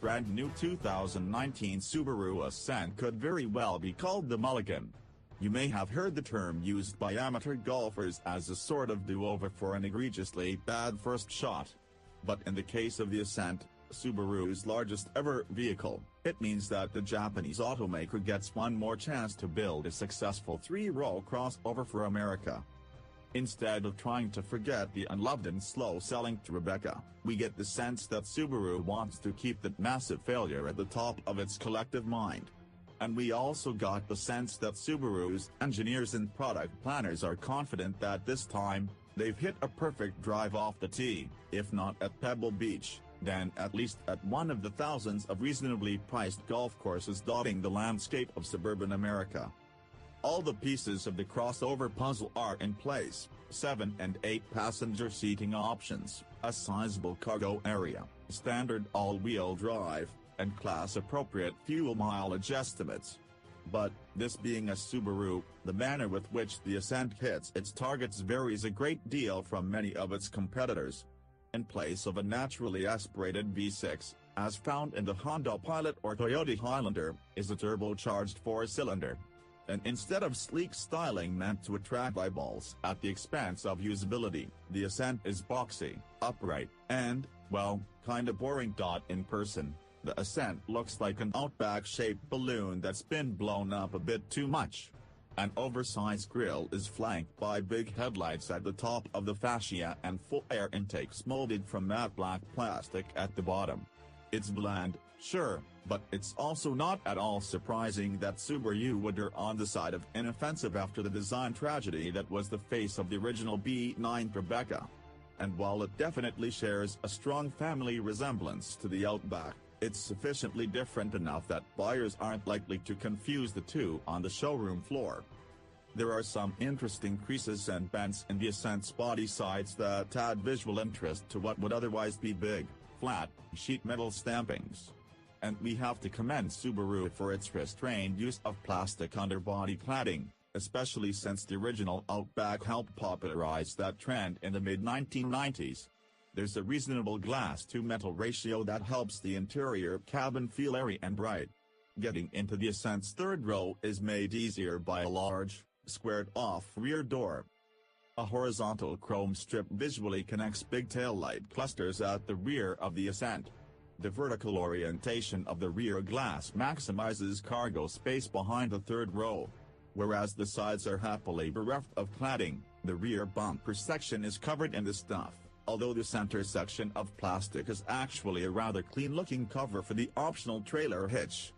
brand new 2019 Subaru Ascent could very well be called the Mulligan. You may have heard the term used by amateur golfers as a sort of do-over for an egregiously bad first shot. But in the case of the Ascent, Subaru's largest ever vehicle, it means that the Japanese automaker gets one more chance to build a successful three-row crossover for America. Instead of trying to forget the unloved and slow-selling Tribeca, we get the sense that Subaru wants to keep that massive failure at the top of its collective mind. And we also got the sense that Subaru's engineers and product planners are confident that this time, they've hit a perfect drive off the tee, if not at Pebble Beach, then at least at one of the thousands of reasonably priced golf courses dotting the landscape of suburban America. All the pieces of the crossover puzzle are in place: 7 and 8 passenger seating options, a sizable cargo area, standard all-wheel drive, and class-appropriate fuel mileage estimates. But, this being a Subaru, the manner with which the Ascent hits its targets varies a great deal from many of its competitors. In place of a naturally aspirated V6, as found in the Honda Pilot or Toyota Highlander, is a turbocharged four-cylinder. And instead of sleek styling meant to attract eyeballs at the expense of usability, the Ascent is boxy, upright, and, well, kinda boring. In person, the Ascent looks like an Outback-shaped balloon that's been blown up a bit too much. An oversized grille is flanked by big headlights at the top of the fascia and full air intakes molded from matte black plastic at the bottom. It's bland, sure, but it's also not at all surprising that Subaru would err on the side of inoffensive after the design tragedy that was the face of the original B9 Tribeca. And while it definitely shares a strong family resemblance to the Outback, it's sufficiently different enough that buyers aren't likely to confuse the two on the showroom floor. There are some interesting creases and bends in the Ascent's body sides that add visual interest to what would otherwise be big, flat, sheet metal stampings. And we have to commend Subaru for its restrained use of plastic underbody cladding, especially since the original Outback helped popularize that trend in the mid-1990s. There's a reasonable glass-to-metal ratio that helps the interior cabin feel airy and bright. Getting into the Ascent's third row is made easier by a large, squared-off rear door. A horizontal chrome strip visually connects big taillight clusters at the rear of the Ascent. The vertical orientation of the rear glass maximizes cargo space behind the third row. Whereas the sides are happily bereft of cladding, the rear bumper section is covered in the stuff, although the center section of plastic is actually a rather clean-looking cover for the optional trailer hitch.